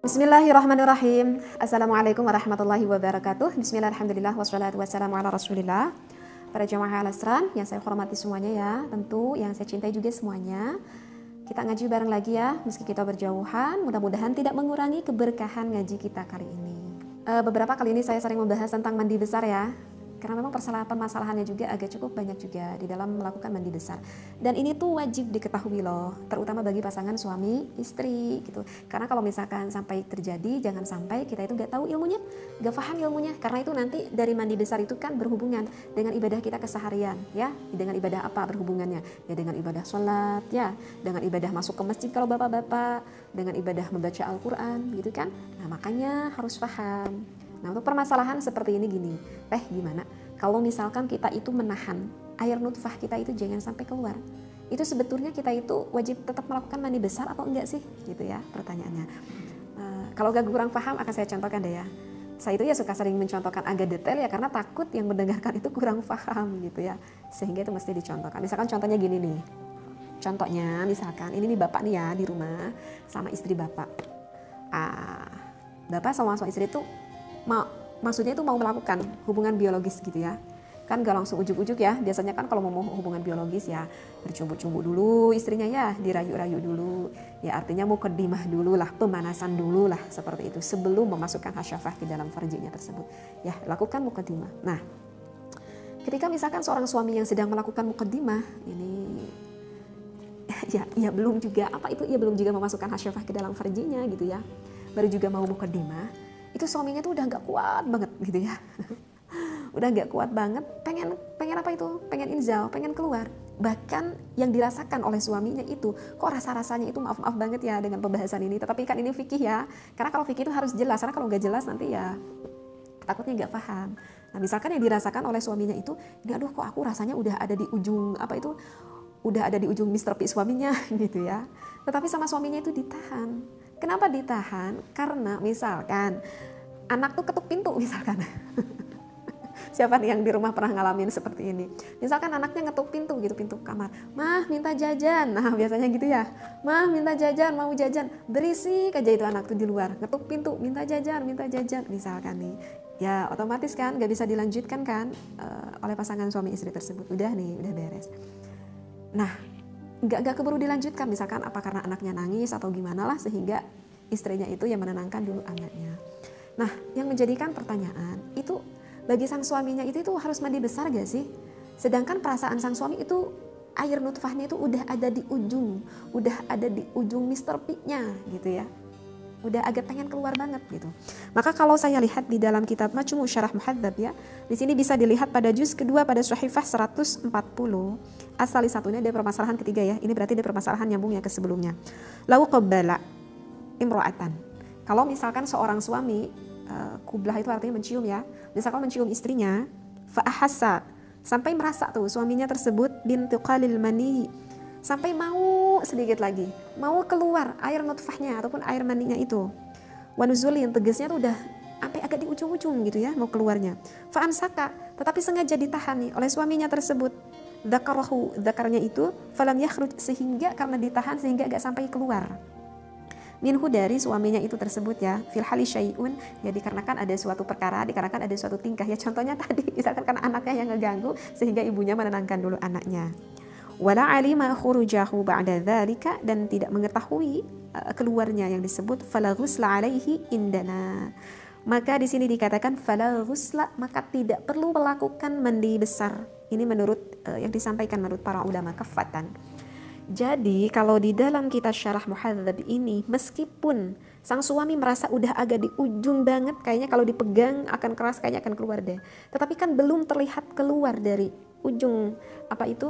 Bismillahirrahmanirrahim. Assalamualaikum warahmatullahi wabarakatuh. Bismillahirrahmanirrahim. Wassalatu wassalamu ala rasulillah. Para jamaah al-asran yang saya hormati semuanya ya, tentu yang saya cintai juga semuanya. Kita ngaji bareng lagi ya, meski kita berjauhan, mudah-mudahan tidak mengurangi keberkahan ngaji kita kali ini. Beberapa kali ini saya sering membahas tentang mandi besar ya, karena memang permasalahannya juga agak cukup banyak juga di dalam melakukan mandi besar. Dan ini tuh wajib diketahui loh, terutama bagi pasangan suami istri gitu. Karena kalau misalkan sampai terjadi, jangan sampai kita itu gak tahu ilmunya, gak paham ilmunya. Karena itu nanti dari mandi besar itu kan berhubungan dengan ibadah kita keseharian ya. Dengan ibadah apa berhubungannya? Ya dengan ibadah sholat ya, dengan ibadah masuk ke masjid kalau bapak-bapak, dengan ibadah membaca Al-Quran gitu kan. Nah makanya harus paham. Nah untuk permasalahan seperti ini gini, gimana kalau misalkan kita itu menahan air nutfah kita itu jangan sampai keluar, itu sebetulnya kita itu wajib tetap melakukan mandi besar atau enggak sih gitu ya pertanyaannya. Kalau gak kurang paham akan saya contohkan deh ya. Saya itu ya suka sering mencontohkan agak detail ya karena takut yang mendengarkan itu kurang paham gitu ya, sehingga itu mesti dicontohkan. Misalkan contohnya gini nih, contohnya misalkan ini nih bapak nih ya di rumah sama istri bapak. Bapak sama istri itu maksudnya itu mau melakukan hubungan biologis gitu ya. Kan gak langsung ujuk-ujuk ya. Biasanya kan kalau mau hubungan biologis ya bercumbu-cumbu dulu istrinya ya, dirayu-rayu dulu. Ya artinya mau kedimah dulu lah, pemanasan dulu lah seperti itu sebelum memasukkan hasyafah ke dalam farjinya tersebut. Ya, lakukan muqaddimah. Nah, ketika misalkan seorang suami yang sedang melakukan muqaddimah ini ya belum juga belum juga memasukkan hasyafah ke dalam farjinya gitu ya. Baru juga mau muqaddimah. Itu suaminya tuh udah gak kuat banget gitu ya. Udah gak kuat banget, pengen apa itu? Pengen inzal, pengen keluar. Bahkan yang dirasakan oleh suaminya itu, kok rasa-rasanya itu maaf banget ya dengan pembahasan ini. Tetapi kan ini fikih ya. Karena kalau fikih itu harus jelas, karena kalau gak jelas nanti ya takutnya gak paham. Nah misalkan yang dirasakan oleh suaminya itu, ini aduh kok aku rasanya udah ada di ujung, udah ada di ujung Mr. P suaminya gitu ya. Tetapi sama suaminya itu ditahan. Kenapa ditahan? Karena misalkan anak tuh ketuk pintu misalkan. Siapa nih yang di rumah pernah ngalamin seperti ini? Misalkan anaknya ngetuk pintu gitu, pintu kamar. Mah minta jajan. Nah biasanya gitu ya. Mah minta jajan, mau jajan. Berisik aja itu anak tuh di luar. Ngetuk pintu, minta jajan misalkan nih. Ya otomatis kan gak bisa dilanjutkan kan oleh pasangan suami istri tersebut. Udah beres. Nah gak keburu dilanjutkan, misalkan apa karena anaknya nangis atau gimana lah sehingga istrinya itu yang menenangkan dulu anaknya. Nah yang menjadikan pertanyaan itu bagi sang suaminya itu harus mandi besar gak sih? Sedangkan perasaan sang suami itu air nutfahnya itu udah ada di ujung Mr. P-nya gitu ya. Udah agak pengen keluar banget gitu. Maka kalau saya lihat di dalam kitab Majmu' Syarah Muhadzab ya, di sini bisa dilihat pada juz kedua pada Sahifah 140. Asal satunya ada permasalahan ketiga ya. Ini berarti ada permasalahan nyambung ya ke sebelumnya. Lau qabbala imra'atan. Kalau misalkan seorang suami kublah itu artinya mencium ya. Misalkan mencium istrinya, fa ahassa, sampai merasa tuh suaminya tersebut bintiqalil mani, sampai mau sedikit lagi, mau keluar air nutfahnya ataupun air maninya itu. Wanuzulin, tegasnya tuh udah sampai agak di ujung-ujung gitu ya, mau keluarnya. Fa'amsaka, tetapi sengaja ditahan nih oleh suaminya tersebut. Dzakarahu, dzakarnya itu, falam yakhruj, sehingga karena ditahan sehingga agak sampai keluar. Minhu, dari suaminya itu tersebut ya, fil hali syai'un, ya dikarenakan ada suatu perkara, dikarenakan ada suatu tingkah ya, contohnya tadi misalkan karena anaknya yang ngeganggu sehingga ibunya menenangkan dulu anaknya. Wala alima khurujahu ba'da dzalika, dan tidak mengetahui keluarnya yang disebut fala ghusla alaihi indana. Maka di sini dikatakan fala ghusla, maka tidak perlu melakukan mandi besar. Ini menurut yang disampaikan menurut para ulama kafatan. Jadi kalau di dalam kitab Syarah Muhadzab ini, meskipun sang suami merasa udah agak di ujung banget, kayaknya kalau dipegang akan keras, kayaknya akan keluar deh. Tetapi kan belum terlihat keluar dari ujung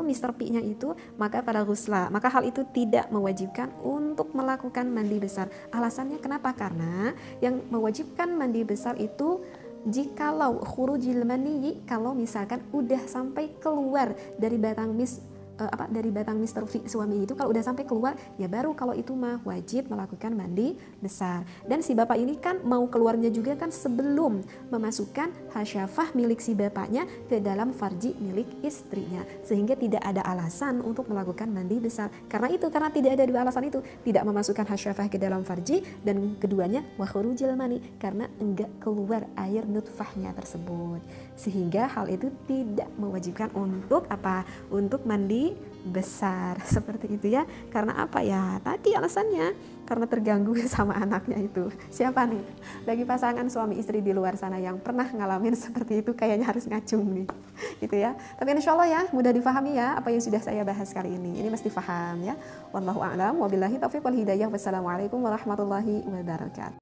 Mr. P-nya itu, maka pada ghusla, maka hal itu tidak mewajibkan untuk melakukan mandi besar. Alasannya kenapa? Karena yang mewajibkan mandi besar itu jikalau khurujil mani, kalau misalkan udah sampai keluar dari batang dari batang Mr. V suami itu kalau udah sampai keluar, ya baru kalau itu mah wajib melakukan mandi besar. Dan si bapak ini kan mau keluarnya juga kan sebelum memasukkan hasyafah milik si bapaknya ke dalam farji milik istrinya, sehingga tidak ada alasan untuk melakukan mandi besar. Karena tidak ada dua alasan itu, tidak memasukkan hasyafah ke dalam farji, dan keduanya wa khurujil mani, karena enggak keluar air nutfahnya tersebut, sehingga hal itu tidak mewajibkan untuk apa? Untuk mandi besar seperti itu ya. Karena apa ya? Tadi alasannya karena terganggu sama anaknya itu. Siapa nih? Bagi pasangan suami istri di luar sana yang pernah ngalamin seperti itu, kayaknya harus ngacung nih, gitu ya. Tapi insya Allah ya mudah difahami ya apa yang sudah saya bahas kali ini. Ini mesti paham ya. Wallahu a'lam wabillahi taufiq wal hidayah. Wassalamualaikum warahmatullahi wabarakatuh.